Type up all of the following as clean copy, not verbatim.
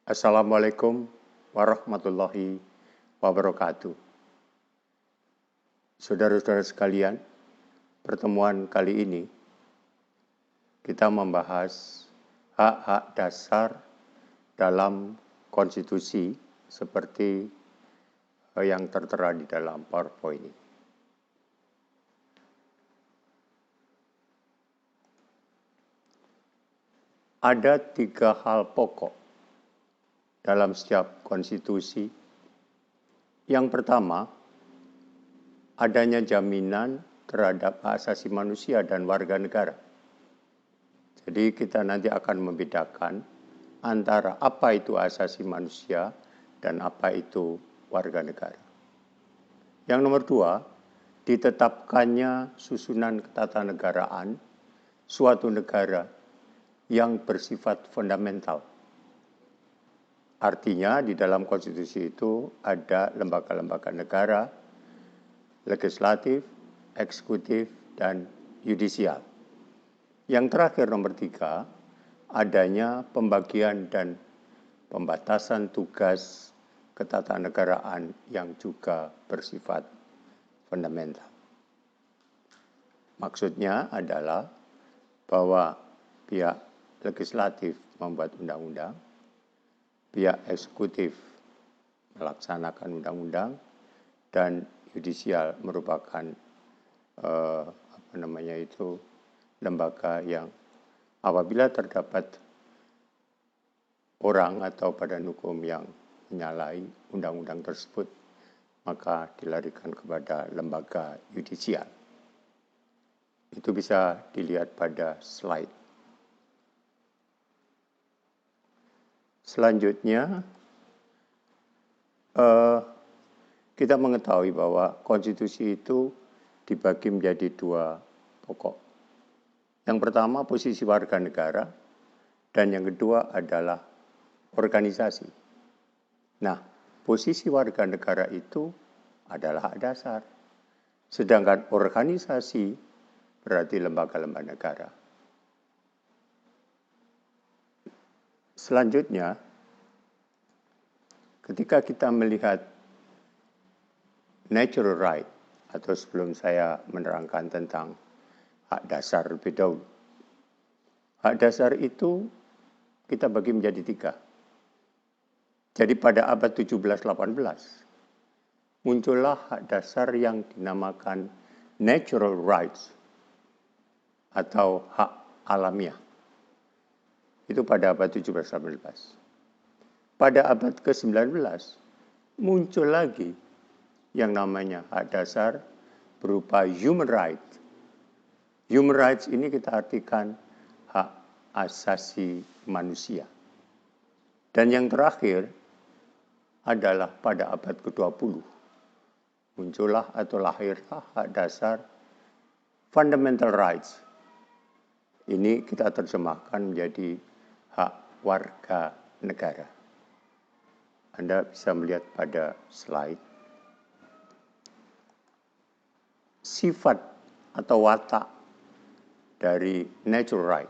Assalamualaikum warahmatullahi wabarakatuh. Saudara-saudara sekalian, pertemuan kali ini kita membahas hak-hak dasar dalam konstitusi seperti yang tertera di dalam PowerPoint ini. Ada 3 hal pokok dalam setiap konstitusi. Yang pertama, adanya jaminan terhadap hak asasi manusia dan warga negara. Jadi kita nanti akan membedakan antara apa itu hak asasi manusia dan apa itu warga negara. Yang nomor 2, ditetapkannya susunan ketatanegaraan suatu negara yang bersifat fundamental. Artinya di dalam konstitusi itu ada lembaga-lembaga negara, legislatif, eksekutif, dan yudisial. Yang terakhir nomor 3, adanya pembagian dan pembatasan tugas ketatanegaraan yang juga bersifat fundamental. Maksudnya adalah bahwa pihak legislatif membuat undang-undang, pihak eksekutif melaksanakan undang-undang, dan yudisial merupakan lembaga yang apabila terdapat orang atau badan hukum yang menyalahi undang-undang tersebut, maka dilarikan kepada lembaga yudisial. Itu bisa dilihat pada slide. Selanjutnya, kita mengetahui bahwa konstitusi itu dibagi menjadi 2 pokok. Yang pertama posisi warga negara, dan yang kedua adalah organisasi. Nah, posisi warga negara itu adalah hak dasar. Sedangkan organisasi berarti lembaga-lembaga negara. Selanjutnya, ketika kita melihat natural right, atau sebelum saya menerangkan tentang hak dasar lebih dahulu. Hak dasar itu kita bagi menjadi 3. Jadi pada abad 17-18, muncullah hak dasar yang dinamakan natural rights atau hak alamiah. Itu pada abad 17-18. Pada abad ke-19, muncul lagi yang namanya hak dasar berupa human rights. Human rights ini kita artikan hak asasi manusia. Dan yang terakhir adalah pada abad ke-20. Muncullah atau lahirlah hak dasar fundamental rights. Ini kita terjemahkan menjadi hak warga negara. Anda bisa melihat pada slide. Sifat atau watak dari natural right,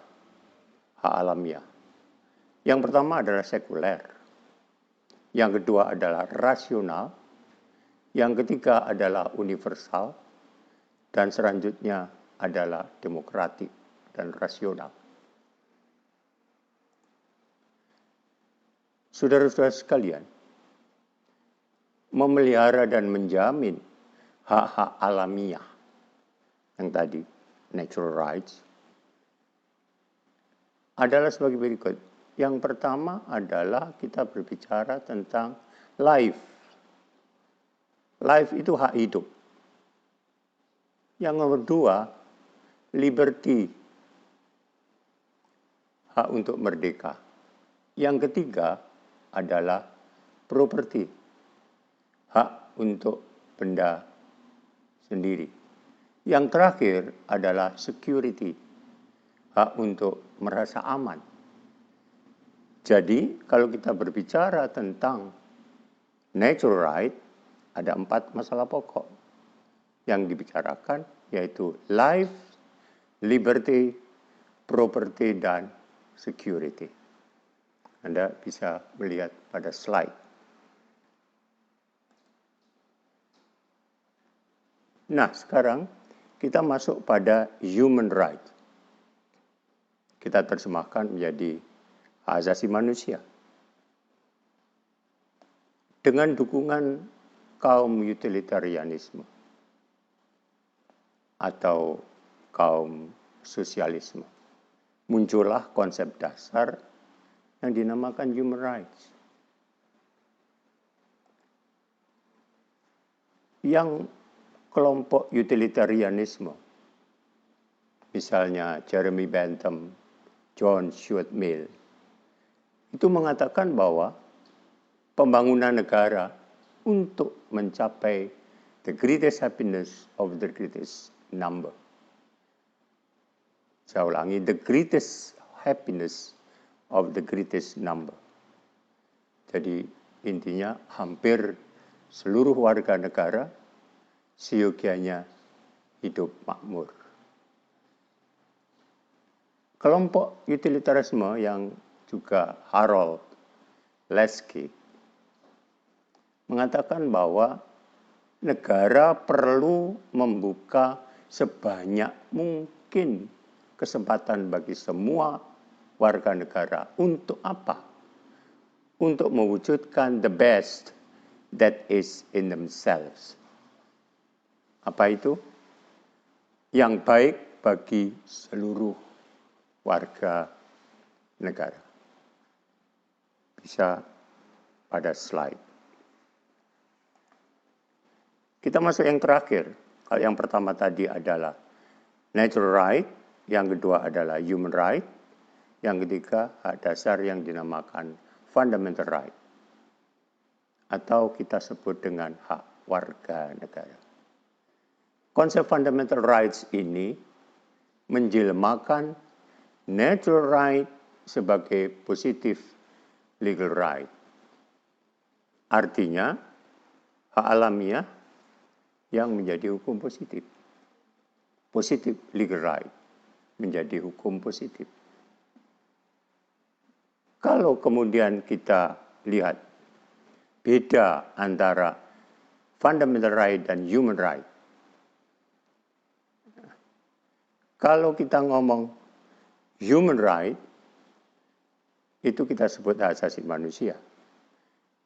hak alamiah. Yang pertama adalah sekuler. Yang kedua adalah rasional. Yang ketiga adalah universal. Dan selanjutnya adalah demokratik dan rasional. Saudara-saudara sekalian, memelihara dan menjamin hak-hak alamiah yang tadi, natural rights, adalah sebagai berikut. Yang pertama adalah kita berbicara tentang life. Life itu hak hidup. Yang nomor 2, liberty, hak untuk merdeka. Yang ketiga adalah property, hak untuk benda sendiri. Yang terakhir adalah security, hak untuk merasa aman. Jadi kalau kita berbicara tentang natural right, ada 4 masalah pokok yang dibicarakan, yaitu life, liberty, property, dan security. Anda bisa melihat pada slide. Nah, sekarang kita masuk pada human right. Kita terjemahkan menjadi hak asasi manusia. Dengan dukungan kaum utilitarianisme atau kaum sosialisme, muncullah konsep dasar yang dinamakan human rights. Yang kelompok utilitarianisme, misalnya Jeremy Bentham, John Stuart Mill, itu mengatakan bahwa pembangunan negara untuk mencapai the greatest happiness of the greatest number. Saya ulangi, the greatest happiness of the greatest number. Jadi intinya hampir seluruh warga negara seyogianya hidup makmur. Kelompok utilitarisme yang juga Harold Laski mengatakan bahwa negara perlu membuka sebanyak mungkin kesempatan bagi semua warga negara. Untuk apa? Untuk mewujudkan the best that is in themselves. Apa itu? Yang baik bagi seluruh warga negara. Bisa pada slide. Kita masuk yang terakhir. Kalau yang pertama tadi adalah natural right, yang kedua adalah human right, yang ketiga hak dasar yang dinamakan fundamental right, atau kita sebut dengan hak warga negara. Konsep fundamental rights ini menjelmakan natural right sebagai positif legal right. Artinya, hak alamiah yang menjadi hukum positif. Positif legal right menjadi hukum positif. Kalau kemudian kita lihat beda antara fundamental right dan human right. Kalau kita ngomong human right, itu kita sebut hak asasi manusia.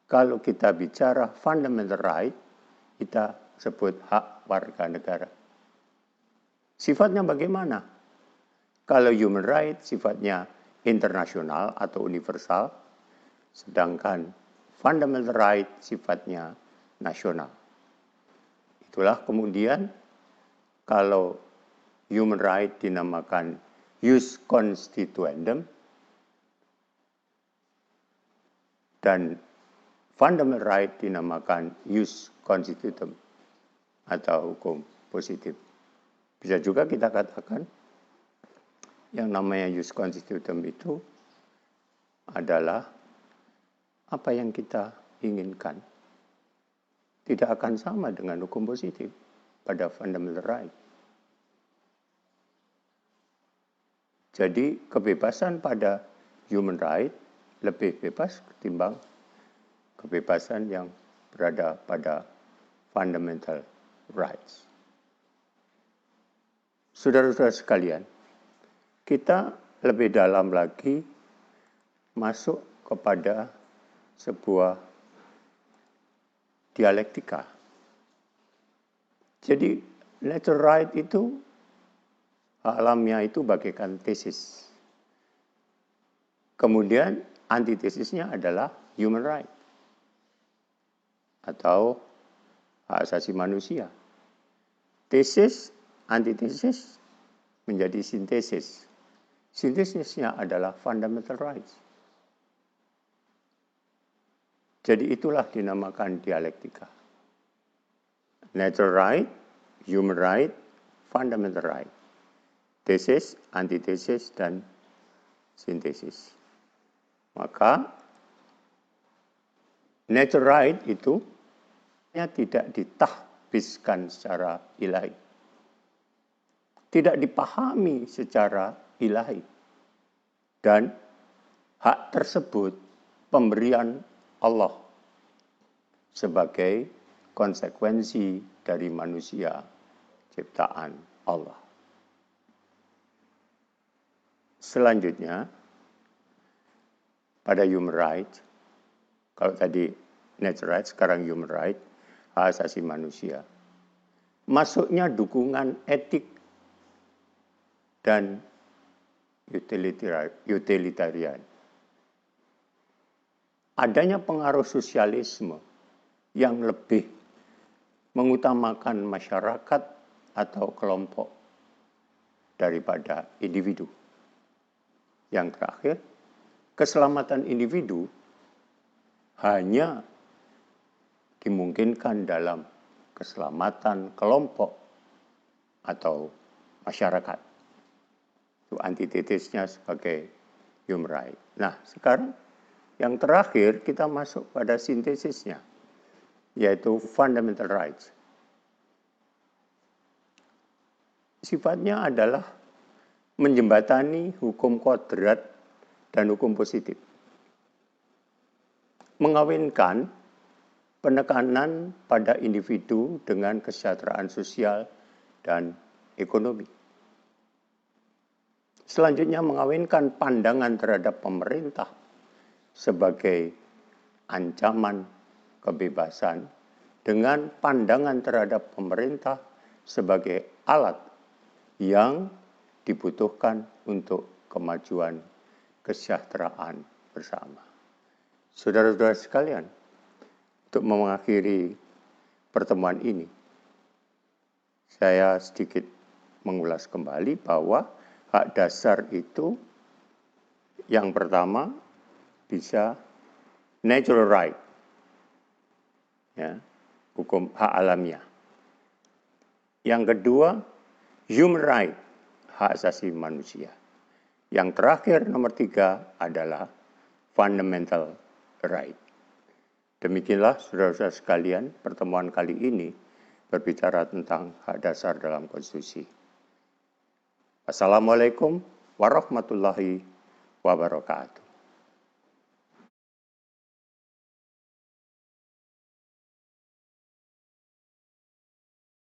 Kalau kita bicara fundamental right, kita sebut hak warga negara. Sifatnya bagaimana? Kalau human right sifatnya internasional atau universal, sedangkan fundamental right sifatnya nasional. Itulah kemudian kalau human right dinamakan jus constituendum dan fundamental right dinamakan jus constitutum atau hukum positif. Bisa juga kita katakan yang namanya jus constitutum itu adalah apa yang kita inginkan. Tidak akan sama dengan hukum positif pada fundamental right. Jadi kebebasan pada human right lebih bebas ketimbang kebebasan yang berada pada fundamental rights. Saudara-saudara sekalian, kita lebih dalam lagi masuk kepada sebuah dialektika. Jadi natural right itu, hak alamiah itu bagaikan tesis. Kemudian antitesisnya adalah human right atau hak asasi manusia. Tesis, antitesis menjadi sintesis. Sintesisnya adalah fundamental rights. Jadi itulah dinamakan dialektika. Natural right, human right, fundamental right. Tesis, antitesis, dan sintesis. Maka natural right itu tidak ditahbiskan secara ilahi. Tidak dipahami secara ilahi. Dan hak tersebut pemberian Allah sebagai konsekuensi dari manusia ciptaan Allah. Selanjutnya, pada human right, kalau tadi natural right, sekarang human right, hak asasi manusia. Masuknya dukungan etik dan utilitarian. Adanya pengaruh sosialisme yang lebih mengutamakan masyarakat atau kelompok daripada individu. Yang terakhir, keselamatan individu hanya dimungkinkan dalam keselamatan kelompok atau masyarakat. Itu antitesisnya sebagai human right. Nah, sekarang yang terakhir kita masuk pada sintesisnya, yaitu fundamental rights. Sifatnya adalah menjembatani hukum kodrat dan hukum positif. Mengawinkan penekanan pada individu dengan kesejahteraan sosial dan ekonomi. Selanjutnya mengawinkan pandangan terhadap pemerintah sebagai ancaman kebebasan dengan pandangan terhadap pemerintah sebagai alat yang dibutuhkan untuk kemajuan kesejahteraan bersama. Saudara-saudara sekalian, untuk mengakhiri pertemuan ini, saya sedikit mengulas kembali bahwa hak dasar itu yang pertama bisa natural right, ya, hukum hak alamiah. Yang kedua, human right, hak asasi manusia. Yang terakhir, nomor 3 adalah fundamental right. Demikianlah saudara-saudara sekalian, pertemuan kali ini berbicara tentang hak dasar dalam konstitusi. Assalamualaikum warahmatullahi wabarakatuh.